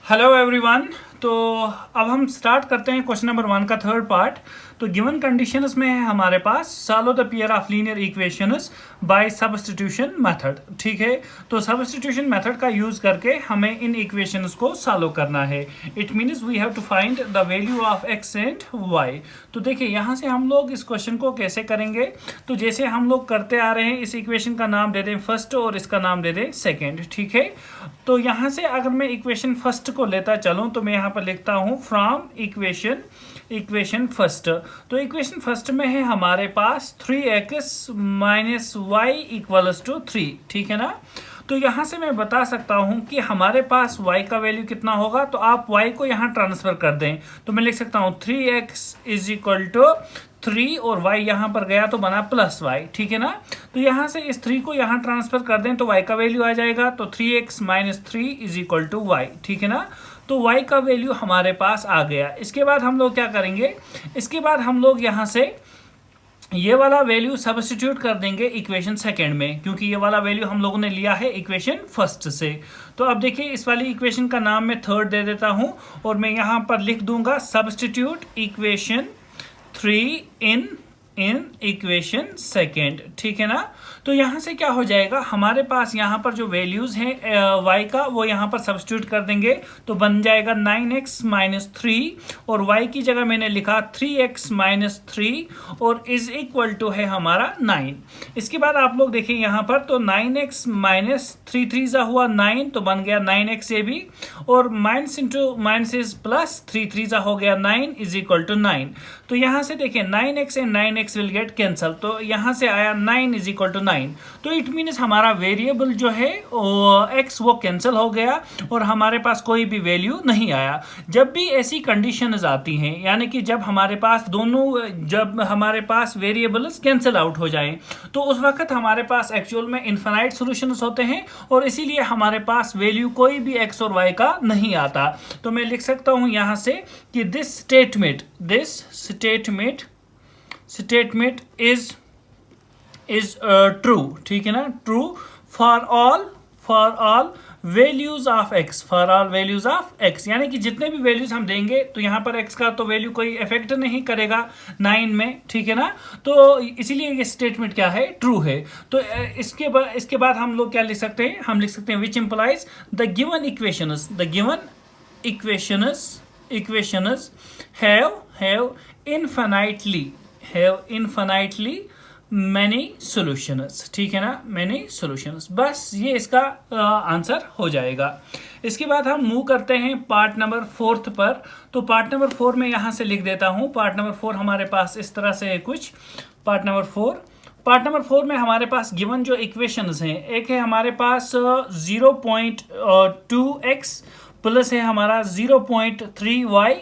Hello everyone. तो अब हम स्टार्ट करते हैं क्वेश्चन नंबर 1 का थर्ड पार्ट। तो गिवन कंडीशंस में है हमारे पास solve the pair of linear equations by substitution method. ठीक है, तो सब्स्टिट्यूशन मेथड का यूज करके हमें इन इक्वेशंस को सॉल्व करना है। It means we have to find the value of x and y. तो देखिए यहाँ से हम लोग इस क्वेश्चन को कैसे करेंगे। तो जैसे हम लोग करते आ रहे हैं, इस इक्वेशन का नाम दे दें फर्स्ट और इसका नाम दे दें सेकेंड। ठीक है, तो यहाँ से अगर मैं इक्वेशन फर्स्ट को लेता चलूँ तो मैं यहाँ पर लिखता हूँ फ्रॉम इक्वेशन फर्स्ट। तो इक्वेशन फर्स्ट में है हमारे पास 3x minus y equals to 3। ठीक है ना। तो यहाँ से मैं बता सकता हूँ कि हमारे पास y का वैल्यू कितना होगा। तो आप y को यहाँ ट्रांसफर कर दें तो मैं लिख सकता हूँ 3x इज इक्वल टू 3 और y यहाँ पर गया तो बना प्लस y। ठीक है ना। तो यहाँ से इस 3 को यहाँ ट्रांसफर कर दें तो y का वैल्यू आ जाएगा। तो 3x minus 3 is equal to y। ठीक है ना। तो y का वैल्यू हमारे पास आ गया। इसके बाद हम लोग क्या करेंगे, इसके बाद हम लोग यहाँ से ये वाला वैल्यू सब्स्टिट्यूट कर देंगे इक्वेशन सेकंड में, क्योंकि ये वाला वैल्यू हम लोगों ने लिया है इक्वेशन फर्स्ट से। तो अब देखिए इस वाली इक्वेशन का नाम मैं थर्ड दे देता हूं और मैं यहाँ पर लिख दूंगा substitute equation 3 in equation second. ठीक है ना। तो यहाँ से क्या हो जाएगा, हमारे पास यहाँ पर जो वैल्यूज हैं y का वो यहाँ पर सब्स्टिट्यूट कर देंगे तो बन जाएगा 9x माइनस 3 और y की जगह मैंने लिखा 3x माइनस 3 और इज इक्वल टू है हमारा 9। इसके बाद आप लोग देखिए यहाँ पर तो 9x माइनस 3 3 जा हुआ 9 तो बन गया 9x ये भी, और minus into minus is plus 3 3 जा हो गया 9 इज इक्वल टू 9। तो यहाँ से देखिए 9x and 9x will get cancel. तो यहाँ से आया 9 इज इक्वल टू 9। तो इट मीन्स हमारा वेरिएबल जो है x वो कैंसिल हो गया और हमारे पास कोई भी वैल्यू नहीं आया। जब भी ऐसी कंडीशंस आती हैं, यानी कि जब हमारे पास वेरिएबल्स कैंसिल आउट हो जाएं, तो उस वक्त हमारे पास एक्चुअल में इनफाइनाइट सॉल्यूशंस होते हैं और इसीलिए हमारे पास वैल्यू कोई भी x और y का नहीं आता। तो मैं लिख सकता हूं यहां से कि दिस स्टेटमेंट इज ट्रू। ठीक है ना। True for all values of x, यानी कि जितने भी वैल्यूज हम देंगे तो यहाँ पर x का तो वैल्यू कोई इफेक्ट नहीं करेगा 9 में। ठीक है ना। तो इसीलिए ये स्टेटमेंट क्या है, ट्रू है। तो इसके बाद हम लोग क्या लिख सकते हैं, हम लिख सकते हैं which implies the given equations have infinitely many solutions. ठीक है ना, मैनी सॉल्यूशंस। बस ये इसका आंसर हो जाएगा। इसके बाद हम मूव करते हैं पार्ट नंबर 4 पर। तो पार्ट नंबर 4 में यहाँ से लिख देता हूँ। पार्ट नंबर 4 हमारे पास इस तरह से है कुछ। पार्ट नंबर 4 में हमारे पास गिवन जो इक्वेशंस हैं, एक है हमारे पास 0.2x प्लस है हमारा 0.3y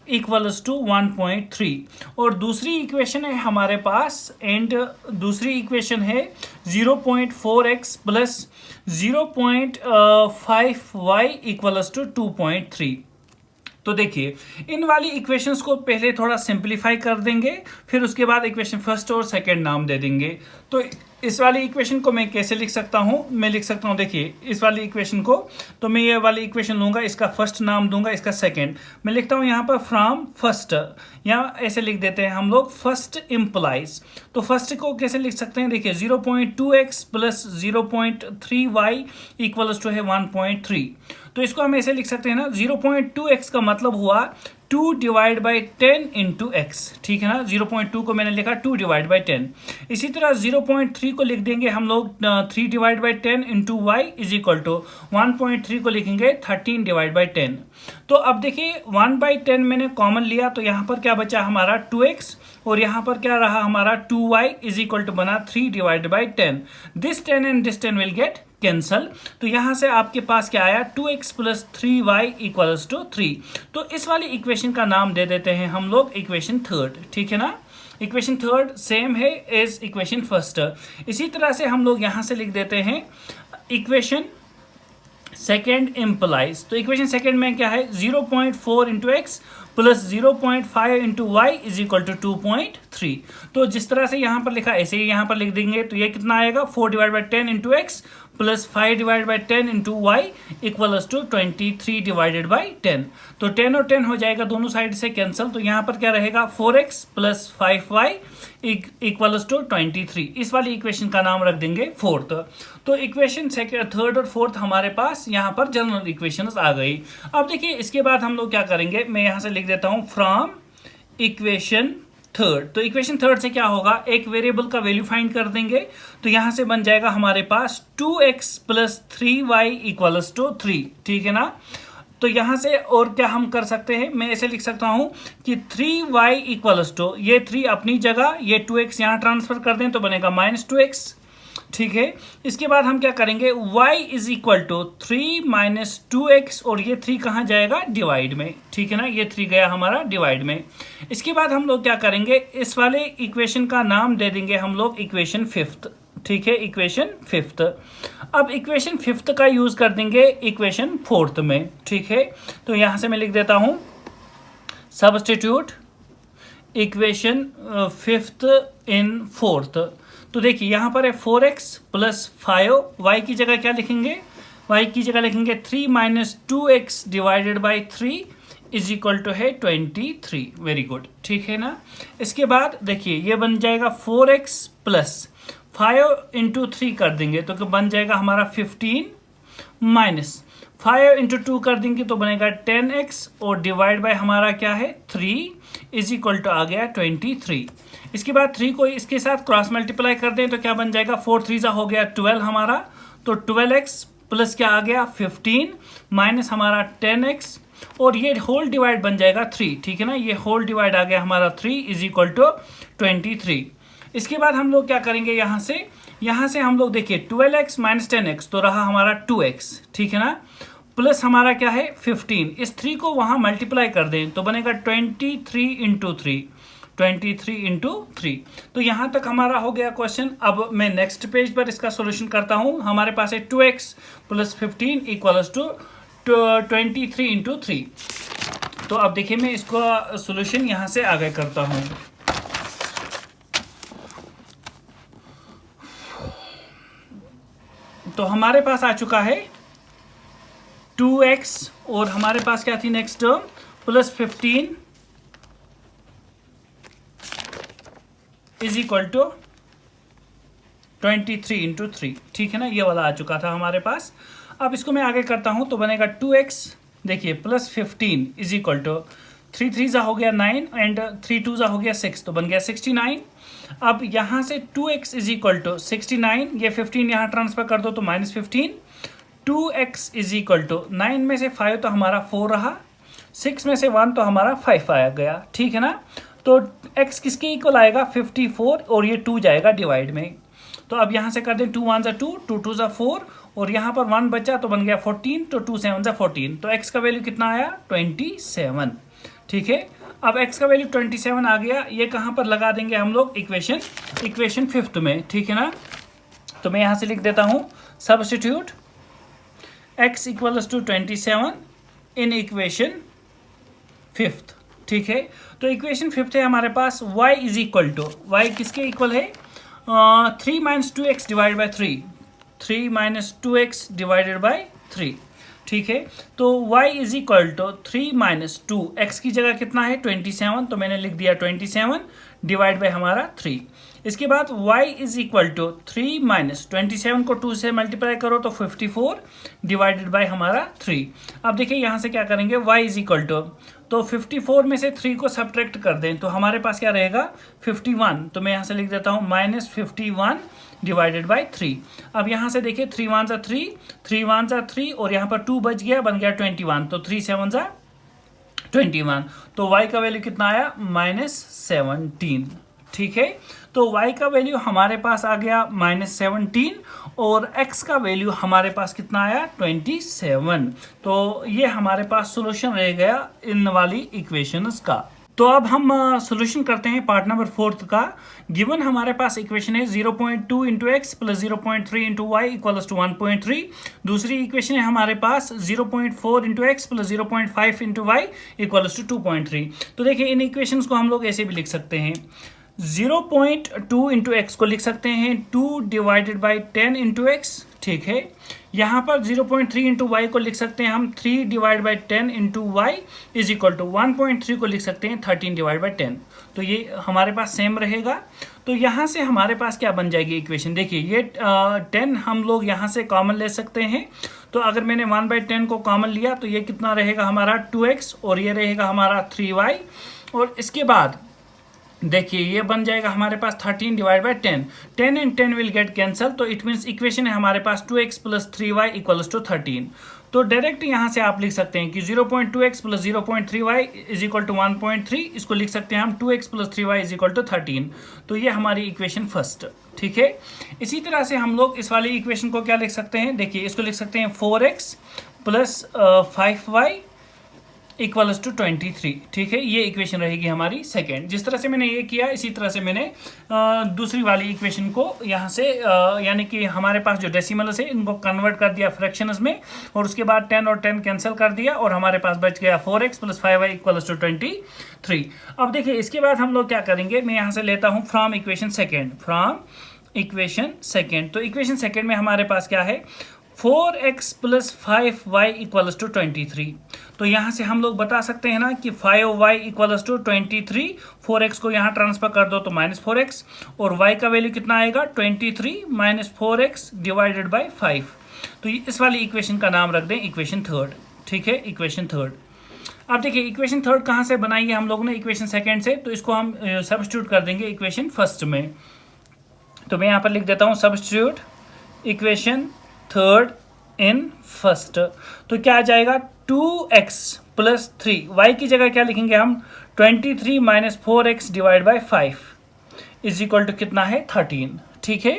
इक्वल्स टू 1.3 और दूसरी इक्वेशन है हमारे पास दूसरी इक्वेशन है 0.4x plus 0.5y equals to 2.3। तो देखिए इन वाली इक्वेशंस को पहले थोड़ा सिंप्लीफाई कर देंगे, फिर उसके बाद इक्वेशन फर्स्ट और सेकंड नाम दे देंगे। तो इस वाली इक्वेशन को मैं कैसे लिख सकता हूँ, मैं लिख सकता हूँ देखिए इस वाली इक्वेशन को, तो मैं ये वाली इक्वेशन लूंगा, इसका फर्स्ट नाम दूंगा, इसका सेकंड मैं लिखता हूँ यहाँ पर फ्रॉम फर्स्ट, या ऐसे लिख देते हैं हम लोग फर्स्ट इम्प्लाइज। तो फर्स्ट को कैसे लिख सकते हैं, देखिए 0.2x plus 0.3y equals to है 1.3। तो इसको हम ऐसे लिख सकते हैं ना, 0.2x का मतलब हुआ 2 डिवाइड बाई 10 इंटू एक्स। ठीक है ना। 0.2 को मैंने लिखा 2 डिवाइड बाई 10। इसी तरह 0.3 को लिख देंगे हम लोग 3 divide by 10 into y is equal to 1.3 को लिखेंगे 13 डिवाइड बाई 10। तो अब देखिए 1/10 मैंने कॉमन लिया तो यहाँ पर क्या बचा हमारा 2x और यहाँ पर क्या रहा हमारा 2y इज इक्वल टू बना 3 divide by 10। This 10 and this 10 will get cancel. तो यहाँ से आपके पास क्या आया 2x plus 3y equals to 3। तो इस वाली इक्वेशन का नाम दे देते हैं हम लोग इक्वेशन थर्ड। ठीक है ना। इक्वेशन थर्ड सेम है एज इक्वेशन फर्स्ट। इसी तरह से हम लोग यहाँ से लिख देते हैं इक्वेशन सेकेंड इम्प्लाइज। तो इक्वेशन सेकेंड में क्या है 0.4 into x plus 0.5 into y is equal to 2.3। तो जिस तरह से यहाँ पर लिखा ऐसे ही यहाँ पर लिख देंगे, तो ये कितना आएगा 4 divide by 10 into x plus 5 divide by 10 into y equals to 23 divided by 10। तो 10 और 10 हो जाएगा दोनों साइड से कैंसिल, तो यहाँ पर क्या रहेगा 4x plus 5y equals to 23। इस वाली इक्वेशन का नाम रख देंगे फोर्थ। तो इक्वेशन सेकेंड, थर्ड और फोर्थ हमारे पास यहाँ पर जनरल इक्वेशंस आ गई। अब देखिए इसके बाद हम लोग क्या करेंगे, मैं यहाँ से लिख देता हूँ फ्रॉम इक्वेशन थर्ड। तो इक्वेशन थर्ड से क्या होगा, एक वेरिएबल का वैल्यू फाइंड कर देंगे, तो यहाँ से बन जाएगा हमारे पास 2x plus 3y equals to 3, ठीक है ना। तो यहाँ से और क्या हम कर सकते हैं, मैं ऐसे लिख सकता हूँ कि 3y इक्वल्स टू, ये 3 अपनी जगह, ये 2x यहाँ ट्रांसफर कर दें तो बनेगा -2x, ठीक है। इसके बाद हम क्या करेंगे, y is equal to 3 minus 2x, और ये 3 कहाँ जाएगा डिवाइड में, ठीक है ना, ये 3 गया हमारा डिवाइड में। इसके बाद हम लोग क्या करेंगे, इस वाले इक्वेशन का नाम दे देंगे हम लोग इक्वेशन फिफ्थ, ठीक है, इक्वेशन फिफ्थ। अब इक्वेशन फिफ्थ का यूज कर देंगे इक्वेशन फोर्थ में, ठीक है। तो यहां से मैं लिख देता हूं substitute equation fifth in fourth. तो देखिए यहां पर है 4x प्लस 5y की जगह क्या लिखेंगे, y की जगह लिखेंगे 3 minus 2x divided by 3 is equal to है 23। वेरी गुड, ठीक है ना। इसके बाद देखिए ये बन जाएगा 4x प्लस 5 इंटू 3 कर देंगे तो बन जाएगा हमारा 15 माइनस 5 इंटू 2 कर देंगे तो बनेगा 10x, और डिवाइड बाय हमारा क्या है 3 इज इक्वल टू आ गया 23। इसके बाद 3 को इसके साथ क्रॉस मल्टीप्लाई कर दें तो क्या बन जाएगा 4 3 हो गया 12 हमारा, तो 12x प्लस क्या आ गया 15 माइनस हमारा 10x, और ये होल डिवाइड बन जाएगा 3, ठीक है ना, ये होल डिवाइड आ गया हमारा 3 इज इक्वल टू 23। इसके बाद हम लोग क्या करेंगे, यहाँ से हम लोग देखिए 12x माइनस 10x तो रहा हमारा 2x, ठीक है ना, प्लस हमारा क्या है 15, इस 3 को वहाँ मल्टीप्लाई कर दें तो बनेगा 23 इंटू 3, 23 इंटू 3। तो यहाँ तक हमारा हो गया क्वेश्चन। अब मैं नेक्स्ट पेज पर इसका सॉल्यूशन करता हूँ। हमारे पास है 2x plus 15 equals to 23 into 3। तो अब देखिए मैं इसका सॉल्यूशन यहाँ से आगे करता हूँ। तो हमारे पास आ चुका है 2x, और हमारे पास क्या थी next term plus 15 is equal to 23 into 3, ठीक है ना, ये वाला आ चुका था हमारे पास। अब इसको मैं आगे करता हूं तो बनेगा 2x देखिए प्लस 15 इज इक्वल टू 3 3 हो गया 9 एंड 3 2 हो गया 6, तो बन गया 69। अब यहाँ से 2x इज इक्वल टू 69, ये 15 यहाँ ट्रांसफर कर दो तो -15, 2x इज इक्वल टू 9 में से 5 तो हमारा 4 रहा, 6 में से 1 तो हमारा 5 आया गया, ठीक है ना। तो x किसके इक्वल आएगा 54, और ये 2 जाएगा डिवाइड में। तो अब यहाँ से कर दें 2 1 2, 2 2 4, और यहाँ पर 1 बचा तो बन गया 14, तो 2 7 14, तो x का वैल्यू कितना आया 27, ठीक है। अब x का वैल्यू 27 आ गया, ये कहाँ पर लगा देंगे हम लोग इक्वेशन फिफ्थ में, ठीक है ना। तो मैं यहाँ से लिख देता हूँ substitute x equals to 27 in equation fifth, ठीक है। तो इक्वेशन फिफ्थ है हमारे पास y is equal to, y किसके इक्वल है 3 minus 2x divide by 3 minus 2x divided by 3, ठीक है। तो y is equal to 3 minus 2, x की जगह कितना है 27, तो मैंने लिख दिया 27 डिवाइड बाई हमारा 3। इसके बाद y is equal to 3 minus 27 को 2 से मल्टीप्लाई करो तो 54 डिवाइडेड बाई हमारा 3। अब देखिए यहाँ से क्या करेंगे, y इज इक्वल टू, तो 54 में से 3 को सब्ट्रैक्ट कर दें तो हमारे पास क्या रहेगा 51, तो मैं यहाँ से लिख देता हूँ -51 डिवाइडेड बाई 3। अब यहाँ से देखिए 3 1 जा 3, 3 1 जा 3, और यहाँ पर 2 बच गया, बन गया 21, तो 3 7 जा 21, तो y का वैल्यू कितना आया -17, ठीक है। तो y का वैल्यू हमारे पास आ गया -17, और x का वैल्यू हमारे पास कितना आया 27। तो ये हमारे पास सॉल्यूशन रह गया इन वाली इक्वेशंस का। तो अब हम सॉल्यूशन करते हैं पार्ट नंबर 4 का। गिवन हमारे पास इक्वेशन है 0.2 into x plus 0.3 into y equals to 1.3। दूसरी इक्वेशन है हमारे पास 0.4 into x plus 0.5 into y equals to 2.3। तो देखिए इन इक्वेशंस को हम लोग ऐसे भी लिख सकते हैं। 0.2 इंटू एक्स को लिख सकते हैं 2 डिवाइडेड बाई 10 इंटू एक्स, ठीक है। यहाँ पर 0.3 इंटू वाई को लिख सकते हैं हम 3 divide by 10 into y is equal to 1.3 को लिख सकते हैं 13 डिवाइड बाई 10। तो ये हमारे पास सेम रहेगा। तो यहाँ से हमारे पास क्या बन जाएगी इक्वेशन, देखिए ये 10 हम लोग यहाँ से कॉमन ले सकते हैं। तो अगर मैंने 1/10 को कॉमन लिया तो ये कितना रहेगा हमारा 2x और ये रहेगा हमारा 3y। और इसके बाद देखिए ये बन जाएगा हमारे पास 13 divide by 10। 10 and 10 will get cancel. तो इट मीन्स इक्वेशन है हमारे पास 2x plus 3y equals to 13। तो डायरेक्ट यहाँ से आप लिख सकते हैं कि 0.2x plus 0.3y is equal to 1.3। इसको लिख सकते हैं हम 2x plus 3y is equal to 13। तो ये हमारी इक्वेशन फर्स्ट, ठीक है। इसी तरह से हम लोग इस वाली इक्वेशन को क्या लिख सकते हैं, देखिए इसको लिख सकते हैं 4x plus 5y equals to 23, ठीक है। ये इक्वेशन रहेगी हमारी सेकेंड। जिस तरह से मैंने ये किया इसी तरह से मैंने दूसरी वाली इक्वेशन को यहाँ से यानी कि हमारे पास जो डेसिमल्स है इनको कन्वर्ट कर दिया फ्रैक्शंस में और उसके बाद 10 और 10 कैंसिल कर दिया और हमारे पास बच गया 4x plus 5y equals to 23। अब देखिए इसके बाद हम लोग क्या करेंगे, मैं यहाँ से लेता हूँ from equation second, from equation second. तो इक्वेशन सेकेंड में हमारे पास क्या है 4x plus 5y equals to 23। तो यहाँ से हम लोग बता सकते हैं ना कि 5y इक्वल्स टू 23। 4x को यहाँ ट्रांसफर कर दो तो -4x और y का वैल्यू कितना आएगा 23 माइनस 4x डिवाइडेड बाई 5। तो इस वाली इक्वेशन का नाम रख दें इक्वेशन थर्ड, ठीक है, इक्वेशन थर्ड। अब देखिए इक्वेशन थर्ड कहाँ से बनाई है हम लोगों ने, इक्वेशन सेकेंड से। तो इसको हम सब्स्टिट्यूट कर देंगे इक्वेशन फर्स्ट में। तो मैं यहाँ पर लिख देता हूँ substitute equation third in first. तो क्या आ जाएगा 2x प्लस 3, y की जगह क्या लिखेंगे हम 23 minus 4x divide by 5 is equal to कितना है 13, ठीक है।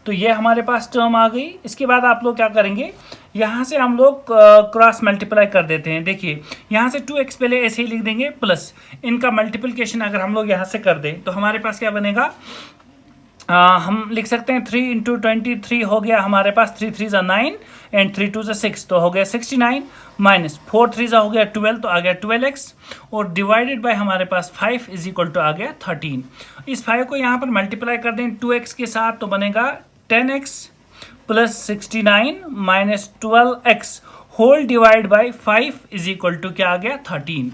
तो ये हमारे पास टर्म आ गई। इसके बाद आप लोग क्या करेंगे, यहाँ से हम लोग क्रॉस मल्टीप्लाई कर देते हैं। देखिए यहाँ से 2x पहले ऐसे ही लिख देंगे प्लस इनका मल्टीप्लिकेशन अगर हम लोग यहाँ से कर दें तो हमारे पास क्या बनेगा, हम लिख सकते हैं 3 इंटू 23 हो गया हमारे पास 3 3 ज़ा 9 एंड 3 2 ज़ा 6 तो हो गया 69 माइनस 4 3 ज़ा हो गया 12 तो आ गया 12x और डिवाइडेड बाय हमारे पास 5 इज इक्वल टू आ गया 13। इस 5 को यहाँ पर मल्टीप्लाई कर दें 2x के साथ तो बनेगा 10x plus 69 minus 12x whole divide by 5 is equal to क्या आ गया 13।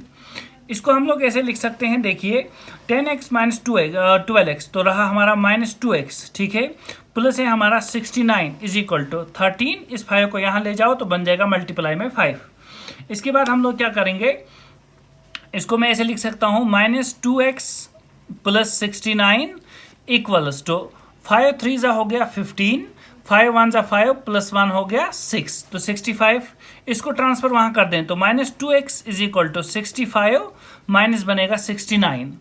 इसको हम लोग ऐसे लिख सकते हैं, देखिए 10x माइनस 12x तो रहा हमारा -2x, ठीक है, प्लस है हमारा 69 इज इक्वल टू 13। इस 5 को यहाँ ले जाओ तो बन जाएगा मल्टीप्लाई में 5। इसके बाद हम लोग क्या करेंगे, इसको मैं ऐसे लिख सकता हूँ -2x प्लस 69 इक्वल्स टू 5 3 ज़ा हो गया 15, 5 1 ज़ा 5 प्लस 1 हो गया 6 तो 65। इसको ट्रांसफर वहाँ कर दें तो -2x is equal to 65 minus बनेगा 69।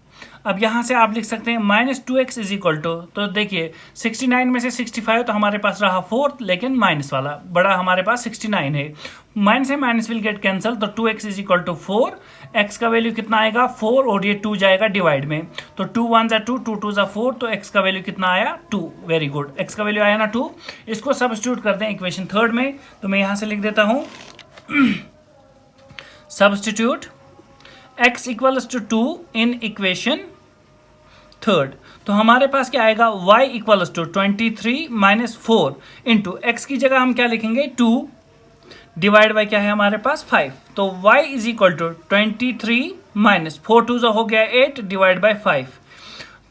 अब यहाँ से आप लिख सकते हैं -2x इज इक्वल टू, तो देखिए 69 में से 65 तो हमारे पास रहा 4 लेकिन माइनस वाला बड़ा हमारे पास 69 है। माइनस है माइनस विल गेट कैंसल तो 2x is equal to 4। x का वैल्यू कितना आएगा 4 और ये 2 जाएगा डिवाइड में तो 2 1 ज़ा 2 2 2 ज़ा 4 तो x का वैल्यू कितना आया 2। वेरी गुड, x का वैल्यू आया ना 2। इसको सब्स्टिट्यूट करते हैं इक्वेशन थर्ड में। तो मैं यहाँ से लिख देता हूँ substitute x equals to 2 in equation third. तो हमारे पास क्या आएगा y equals to 23 minus 4 into x की जगह हम क्या लिखेंगे 2 डिवाइड बाई क्या है हमारे पास 5 तो y is equal to 23 minus 4 2 हो गया 8 divide by 5।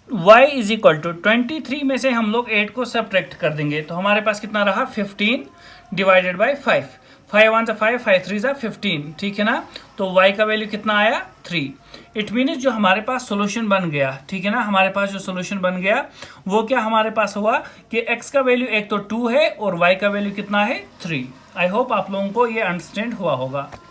y is equal to 23 में से हम लोग 8 को सब्ट्रैक्ट कर देंगे तो हमारे पास कितना रहा 15 डिवाइडेड बाई 5। 5 1 ज़ा 5 5 3 ज़ा 15, ठीक है ना। तो y का वैल्यू कितना आया 3। इट मीन्स जो हमारे पास सॉल्यूशन बन गया, ठीक है ना, हमारे पास जो सॉल्यूशन बन गया वो क्या हमारे पास हुआ कि x का वैल्यू एक तो 2 है और y का वैल्यू कितना है 3। आई होप आप लोगों को ये अंडरस्टैंड हुआ होगा।